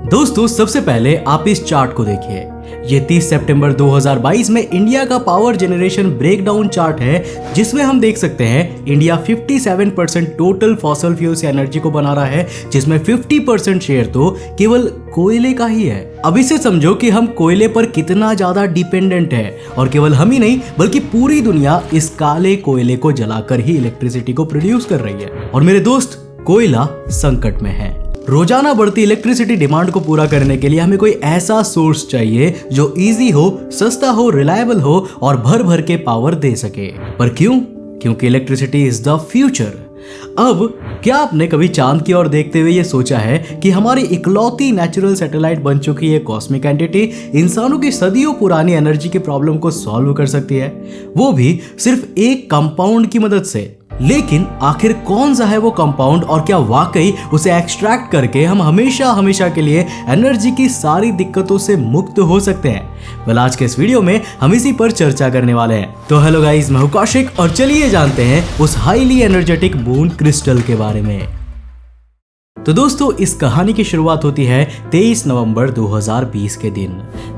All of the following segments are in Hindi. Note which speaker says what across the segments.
Speaker 1: दोस्तों सबसे पहले आप इस चार्ट को देखिए। ये 30 सितंबर 2022 में इंडिया का पावर जनरेशन ब्रेकडाउन चार्ट है, जिसमें हम देख सकते हैं इंडिया 57% टोटल फॉसिल फ्यूल से एनर्जी को बना रहा है, जिसमें 50% शेयर तो केवल कोयले का ही है। अब इसे समझो कि हम कोयले पर कितना ज्यादा डिपेंडेंट है, और केवल हम ही नहीं बल्कि पूरी दुनिया इस काले कोयले को जलाकर ही इलेक्ट्रिसिटी को प्रोड्यूस कर रही है। और मेरे दोस्त, कोयला संकट में है। रोजाना बढ़ती इलेक्ट्रिसिटी डिमांड को पूरा करने के लिए हमें कोई ऐसा सोर्स चाहिए जो इजी हो, सस्ता हो, रिलायबल हो और भर भर के पावर दे सके। पर क्यों? क्योंकि इलेक्ट्रिसिटी इज द फ्यूचर। अब क्या आपने कभी चांद की ओर देखते हुए ये सोचा है कि हमारी इकलौती नेचुरल सैटेलाइट बन चुकी है कॉस्मिक एंटिटी इंसानों की सदियों पुरानी एनर्जी की प्रॉब्लम को सॉल्व कर सकती है, वो भी सिर्फ एक कंपाउंड की मदद से? लेकिन आखिर कौन सा है वो कंपाउंड, और क्या वाकई उसे एक्सट्रैक्ट करके हम हमेशा हमेशा के लिए एनर्जी की सारी दिक्कतों से मुक्त हो सकते हैं? वेल, आज के इस वीडियो में हम इसी पर चर्चा करने वाले हैं। तो हेलो गाइस, मैं हूं कौशिक और चलिए जानते हैं उस हाईली एनर्जेटिक मून क्रिस्टल के बारे में। तो दोस्तों, इस कहानी की शुरुआत होती है 23 नवंबर 2020 के दिन,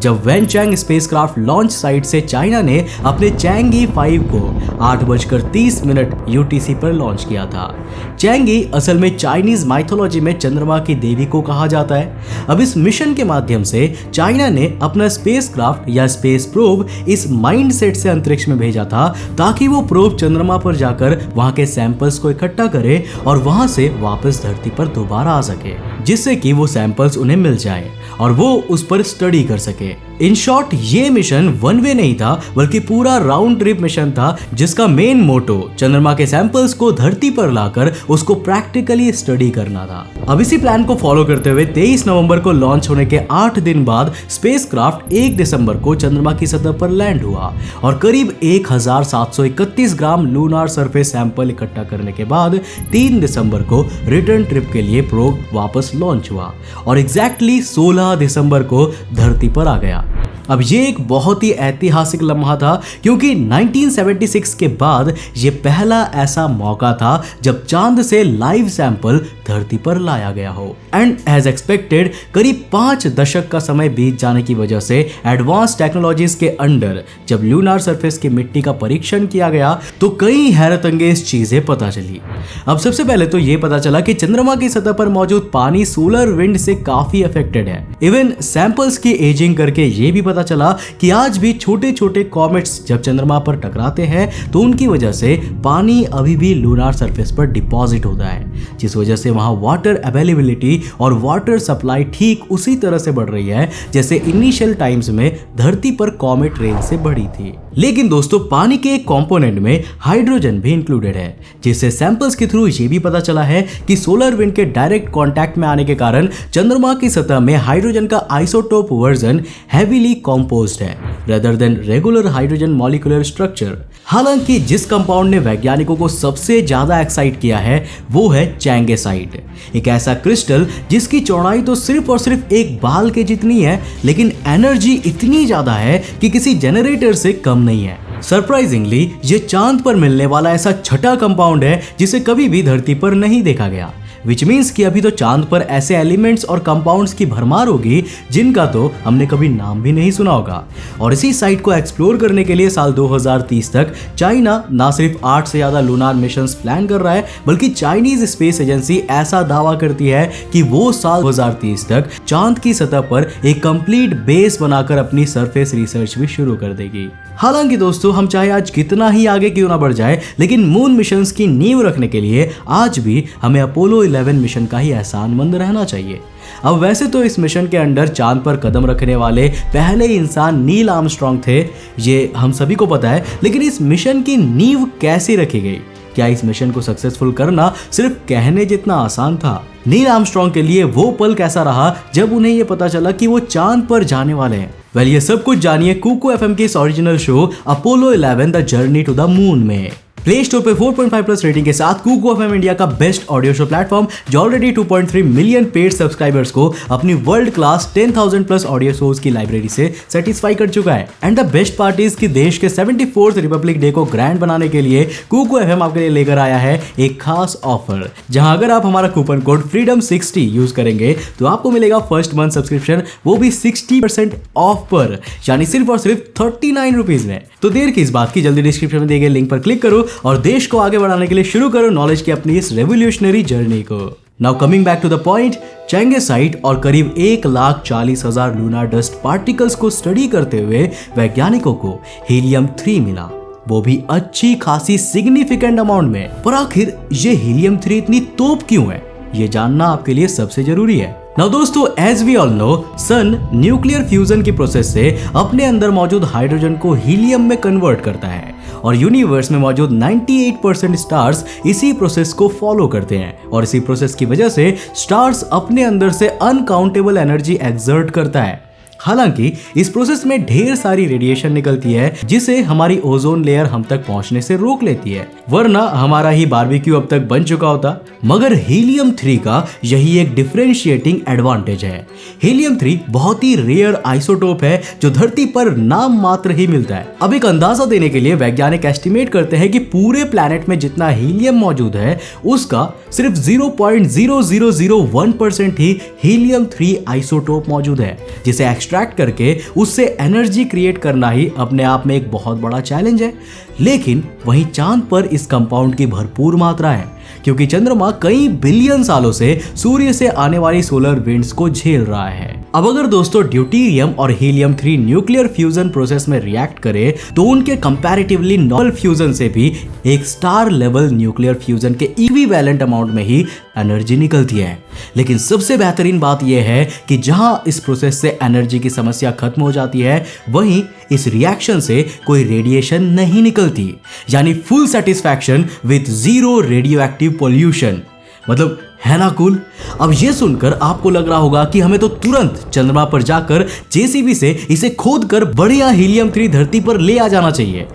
Speaker 1: जब वैनचैंग स्पेसक्राफ्ट लॉन्च साइट से चाइना ने अपने चैंगी 5 को 8:30 यूटीसी पर लॉन्च किया था। चैंगी असल में चाइनीज माइथोलॉजी में चंद्रमा की देवी को कहा जाता है। अब इस मिशन के माध्यम से चाइना ने अपना स्पेसक्राफ्ट या स्पेस प्रोब इस माइंडसेट से अंतरिक्ष में भेजा था, ताकि वो प्रोब चंद्रमा पर जाकर वहां के सैंपल्स को इकट्ठा करे और वहां से वापस धरती पर दोबारा आ सके, जिससे कि वो सैंपल्स उन्हें मिल जाए और वो उस पर स्टडी कर सके। इन शॉर्ट, ये मिशन वन वे नहीं था बल्कि पूरा राउंड ट्रिप मिशन था, जिसका मेन मोटो चंद्रमा के सैंपल्स को धरती पर लाकर उसको प्रैक्टिकली स्टडी करना था। अब इसी प्लान को फॉलो करते हुए 23 नवंबर को लॉन्च होने के 8 दिन बाद स्पेसक्राफ्ट 1 दिसंबर को चंद्रमा की सतह पर लैंड हुआ और करीब 1731 ग्राम लूनार सरफेस सैंपल इकट्ठा करने के बाद 3 दिसंबर को रिटर्न ट्रिप के लिए प्रोब वापस लॉन्च हुआ और एग्जैक्टली 16 दिसंबर को धरती पर आ गया। अब ये एक बहुत ही ऐतिहासिक लम्हा था, क्योंकि 1976 के बाद ये पहला ऐसा मौका था जब चांद से लाइव सैंपल धरती पर लाया गया हो। एंड एज एक्सपेक्टेड करीब 5 दशक का समय बीत जाने की वजह से एडवांस टेक्नोलॉजीज के अंडर जब लूनार सरफेस की मिट्टी का परीक्षण किया गया तो कई हैरतअंगेज चीजें पता चली। अब सबसे पहले तो ये पता चला कि चंद्रमा की सतह पर मौजूद पानी सोलर विंड से काफी अफेक्टेड है। इवन सैंपल्स की एजिंग करके ये भी पता चला कि आज भी छोटे छोटे कॉमेट्स जब चंद्रमा पर टकराते हैं तो उनकी वजह से पानी अभी भी लूनार सरफेस पर डिपॉजिट होता है, जिस वजह से वहां वाटर अवेलेबिलिटी और वाटर सप्लाई ठीक उसी तरह से बढ़ रही है जैसे इनिशियल टाइम्स में धरती पर कॉमेट रेन से बढ़ी थी। लेकिन दोस्तों, पानी के एक कंपोनेंट में हाइड्रोजन भी इंक्लूडेड है, जिससे सैंपल्स के थ्रू ये भी पता चला है कि सोलर विंड के डायरेक्ट कांटेक्ट में आने के कारण चंद्रमा की सतह में हाइड्रोजन का आइसोटोप वर्जन हेवीली कंपोज्ड है rather than regular hydrogen molecular structure. हालांकि जिस कंपाउंड ने वैज्ञानिकों को सबसे ज्यादा एक्साइट किया है वो है चैंगेसाइट, एक ऐसा क्रिस्टल जिसकी चौड़ाई तो सिर्फ और सिर्फ एक बाल के जितनी है, लेकिन एनर्जी इतनी ज्यादा है कि किसी जनरेटर से कम नहीं है। सरप्राइजिंगली ये चांद पर मिलने वाला ऐसा छठा कंपाउंड है जिसे कभी भी धरती पर नहीं देखा गया, विच मीन्स कि अभी तो चांद पर ऐसे एलिमेंट्स और कंपाउंड्स की भरमार होगी जिनका तो हमने कभी नाम भी नहीं सुना होगा। और इसी साइट को एक्सप्लोर करने के लिए साल 2030 तक चाइना ना सिर्फ 8 से ज्यादा लूनार मिशंस प्लान कर रहा है, बल्कि चाइनीज स्पेस एजेंसी ऐसा दावा करती है कि वो साल 2030 तक चांद की सतह पर एक कंप्लीट बेस बनाकर अपनी सरफेस रिसर्च भी शुरू कर देगी। हालांकि दोस्तों, हम चाहे आज कितना ही आगे क्यों ना बढ़ जाए, लेकिन मून मिशंस की नींव रखने के लिए आज भी हमें अपोलो 11 मिशन का ही एहसानमंद रहना चाहिए। अब वैसे तो इस मिशन के अंडर चांद पर कदम रखने वाले पहले इंसान नील आर्मस्ट्रांग थे, ये हम सभी को पता है, लेकिन इस मिशन की नींव कैसे रखी गई? क्या इस मिशन को सक्सेसफुल करना सिर्फ कहने जितना आसान था? नील आर्मस्ट्रांग के लिए वो पल कैसा रहा जब उन्हें ये पता चला कि वो चांद पर जाने वाले हैं? वेल, ये सब कुछ जानिए कुकू एफएम के इस original show Apollo 11 the journey to the moon में। प्ले स्टोर पे 4.5+ रेटिंग के साथ कुकू एफएम इंडिया का बेस्ट ऑडियो शो प्लेटफॉर्म जो ऑलरेडी 2.3 मिलियन पेड सब्सक्राइबर्स को अपनी वर्ल्ड क्लास 10,000+ ऑडियो शोज की लाइब्रेरी से सेटिस्फाई कर चुका है। And the best part is कि देश के 74th रिपब्लिक डे को ग्रैंड बनाने के लिए कुकू एफएम आपके लिए लेकर आया है एक खास ऑफर, जहां अगर आप हमारा कूपन कोड freedom60 यूज करेंगे तो आपको मिलेगा फर्स्ट मंथ सब्सक्रिप्शन, वो भी 60% ऑफ पर, यानी सिर्फ और सिर्फ 39 रुपीज में। तो देर किस बात की, जल्दी डिस्क्रिप्शन में दिए गए लिंक पर क्लिक करो और देश को आगे बढ़ाने के लिए शुरू करो नॉलेज की अपनी इस रेवोल्यूशनरी जर्नी को। Now coming back to the point, Chang'e site और करीब 1,40,000 लूनार डस्ट पार्टिकल्स को स्टडी करते हुए वैज्ञानिकों को हीलियम-3 मिला, वो भी अच्छी खासी सिग्निफिकेंट अमाउंट में। पर आखिर ये हीलियम-3 इतनी तोप क्यों है, ये जानना आपके लिए सबसे जरूरी है। नाउ दोस्तों, as we all know, sun nuclear fusion की प्रोसेस से अपने अंदर मौजूद हाइड्रोजन को हीलियम में कन्वर्ट करता है और यूनिवर्स में मौजूद 98% स्टार्स इसी प्रोसेस को फॉलो करते हैं और इसी प्रोसेस की वजह से स्टार्स अपने अंदर से अनकाउंटेबल एनर्जी एक्सर्ट करता है। हालांकि इस प्रोसेस में ढेर सारी रेडिएशन निकलती है जिसे हमारी ओजोन लेयर हम तक पहुंचने से रोक लेती है, वरना हमारा ही बारबेक्यू अब तक बन चुका होता। मगर हीलियम-3 का यही एक डिफरेंशिएटिंग एडवांटेज है। हीलियम-3 बहुत ही रेयर आइसोटोप है जो धरती पर नाम मात्र ही मिलता है। अब एक अंदाजा देने के लिए वैज्ञानिक एस्टिमेट करते हैं कि पूरे प्लैनेट में जितना हीलियम मौजूद है उसका सिर्फ 0.0001% ही हीलियम-3 आइसोटोप मौजूद है, जिसे एक्सट्रैक्ट करके उससे एनर्जी क्रिएट करना ही अपने आप में एक बहुत बड़ा चैलेंज है। लेकिन वहीं चांद पर इस कंपाउंड की भरपूर मात्रा है, क्योंकि चंद्रमा कई बिलियन सालों से सूर्य से आने वाली सोलर विंड्स को झेल रहा है। अब अगर दोस्तों ड्यूटेरियम और हीलियम-3 न्यूक्लियर फ्यूजन प्रोसेस में रिएक्ट करे तो उनके कंपैरेटिवली नॉर्मल फ्यूजन से भी एक स्टार लेवल न्यूक्लियर फ्यूजन के इक्विवेलेंट अमाउंट में ही एनर्जी निकलती है। लेकिन सबसे बेहतरीन बात यह है कि जहां इस प्रोसेस से एनर्जी की समस्या खत्म हो जाती है, वहीं इस रिएक्शन से कोई रेडिएशन नहीं निकलती, यानी full satisfaction with zero radio active pollution. मतलब है ना कूल। अब ये सुनकर आपको लग रहा होगा कि हमें तो तुरंत चंद्रमा पर जाकर जेसीबी से इसे खोद कर बढ़िया हीलियम-3 धरती पर ले आ जाना चाहिए।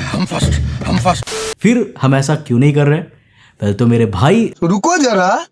Speaker 1: हम फर्स्ट। फिर हम ऐसा क्यों नहीं कर रहे? पहले तो मेरे भाई
Speaker 2: रुको जरा,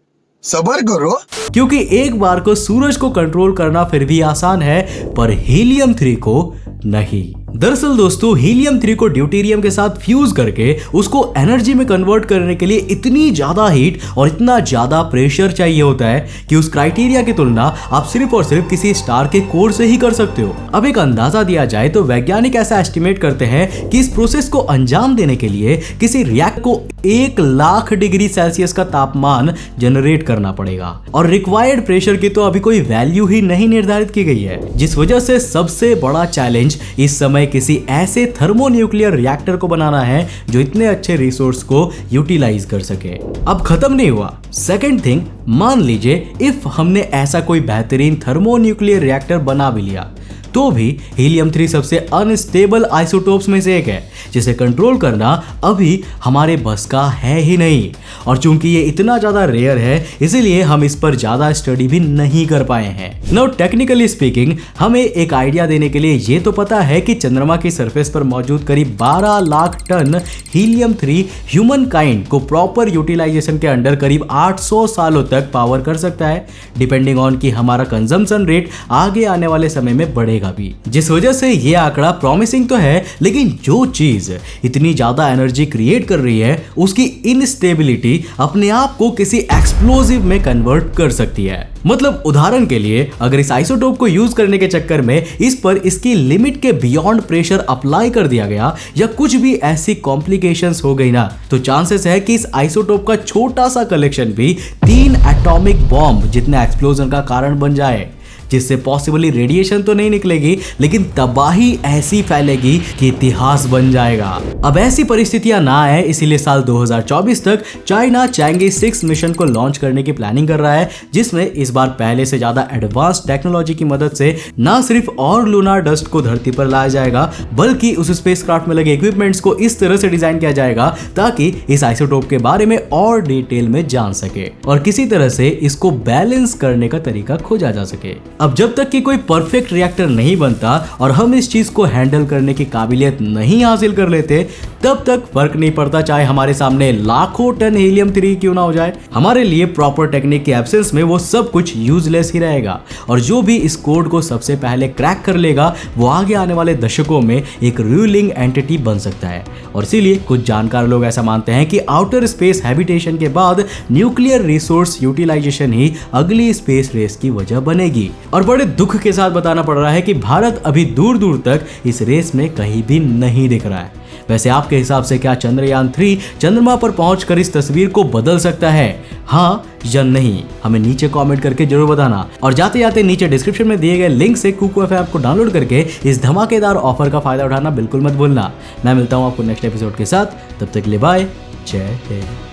Speaker 2: सब्र करो,
Speaker 1: क्योंकि एक बार को सूरज को कंट्रोल करना फिर भी आसान है, पर हीलियम-3 को नहीं। दरअसल दोस्तों, हीलियम-3 को ड्यूटेरियम के साथ फ्यूज करके उसको एनर्जी में कन्वर्ट करने के लिए इतनी ज्यादा हीट और इतना ज्यादा प्रेशर चाहिए होता है कि उस क्राइटेरिया की तुलना आप सिर्फ और सिर्फ किसी स्टार के कोर से ही कर सकते हो। अब एक अंदाजा दिया जाए तो वैज्ञानिक ऐसा एस्टिमेट करते हैं कि इस प्रोसेस को अंजाम देने के लिए किसी रिएक्टर को 1,00,000 डिग्री सेल्सियस का तापमान जनरेट करना पड़ेगा और रिक्वायर्ड प्रेशर की तो अभी कोई वैल्यू ही नहीं निर्धारित की गई है, जिस वजह से सबसे बड़ा चैलेंज इस समय किसी ऐसे थर्मोन्यूक्लियर रिएक्टर को बनाना है जो इतने अच्छे रिसोर्स को यूटिलाइज कर सके। अब खत्म नहीं हुआ। सेकंड थिंग, मान लीजिए इफ हमने ऐसा कोई बेहतरीन थर्मोन्यूक्लियर रिएक्टर बना भी लिया तो भी हीलियम-3 सबसे अनस्टेबल आइसोटोप्स में से एक है, जिसे कंट्रोल करना अभी हमारे बस का है ही नहीं। और चूंकि ये इतना ज्यादा रेयर है, इसीलिए हम इस पर ज्यादा स्टडी भी नहीं कर पाए हैं। नाउ टेक्निकली स्पीकिंग, हमें एक आइडिया देने के लिए ये तो पता है कि चंद्रमा की सरफेस पर मौजूद करीब 12 lakh ton helium three humankind को प्रॉपर यूटिलाइजेशन के अंडर करीब 800 सालों तक पावर कर सकता है, डिपेंडिंग ऑन कि हमारा कंजम्पशन रेट आगे आने वाले समय में बढ़ेगा भी। जिस वजह से ये आंकड़ा प्रॉमिसिंग तो है, लेकिन जो चीज इतनी ज्यादा एनर्जी क्रिएट कर रही है उसकी इनस्टेबिलिटी अपने आप को किसी एक्सप्लोसिव में कन्वर्ट कर सकती है। मतलब उदाहरण के लिए, अगर इस आइसोटोप को यूज करने के चक्कर में इस पर इसकी लिमिट के बियॉन्ड प्रेशर अप्लाई कर दिया गया या कुछ भी ऐसी कॉम्प्लिकेशंस हो गई ना, तो चांसेस है कि इस आइसोटोप का छोटा सा कलेक्शन भी 3 एटॉमिक बॉम्ब जितने एक्सप्लोजन का कारण बन जाए, जिससे पॉसिबली रेडिएशन तो नहीं निकलेगी लेकिन तबाही ऐसी फैलेगी कि इतिहास बन जाएगा। अब ऐसी परिस्थितियां ना आए, इसीलिए साल 2024 तक चाइना चैंगे 6 मिशन को लॉन्च करने की प्लानिंग कर रहा है, जिसमें इस बार पहले से ज्यादा एडवांस टेक्नोलॉजी की मदद से ना सिर्फ और लूनार डस्ट को धरती पर लाया जाएगा, बल्कि उस स्पेसक्राफ्ट में लगे इक्विपमेंट्स को इस तरह से डिजाइन किया जाएगा ताकि इस आइसोटोप के बारे में और डिटेल में जान सके और किसी तरह से इसको बैलेंस करने का तरीका खोजा जा सके। अब जब तक कि कोई परफेक्ट रिएक्टर नहीं बनता और हम इस चीज को हैंडल करने की काबिलियत नहीं हासिल कर लेते, तब तक फर्क नहीं पड़ता चाहे हमारे सामने लाखों टन हीलियम 3 क्यों ना हो जाए। हमारे लिए प्रॉपर टेक्निक के एब्सेंस में वो सब कुछ यूजलेस ही रहेगा और जो भी इस कोड को सबसे पहले क्रैक कर लेगा वो आगे आने वाले दशकों में एक रूलिंग एंटिटी बन सकता है। और इसीलिए कुछ जानकार लोग ऐसा मानते हैं कि आउटर स्पेस हैबिटेशन के बाद न्यूक्लियर रिसोर्स यूटिलाइजेशन ही अगली स्पेस रेस की वजह बनेगी। और बड़े दुख के साथ बताना पड़ रहा है कि भारत अभी दूर दूर तक इस रेस में कहीं भी नहीं दिख रहा है। वैसे आपके हिसाब से क्या चंद्रयान 3 चंद्रमा पर पहुंचकर इस तस्वीर को बदल सकता है, हाँ या नहीं? हमें नीचे कमेंट करके जरूर बताना। और जाते जाते नीचे डिस्क्रिप्शन में दिए गए लिंक से कुकू एफ ऐप को डाउनलोड करके इस धमाकेदार ऑफर का फायदा उठाना बिल्कुल मत भूलना। मैं मिलता हूं आपको नेक्स्ट एपिसोड के साथ, तब तक के लिए बाय, जय हिंद।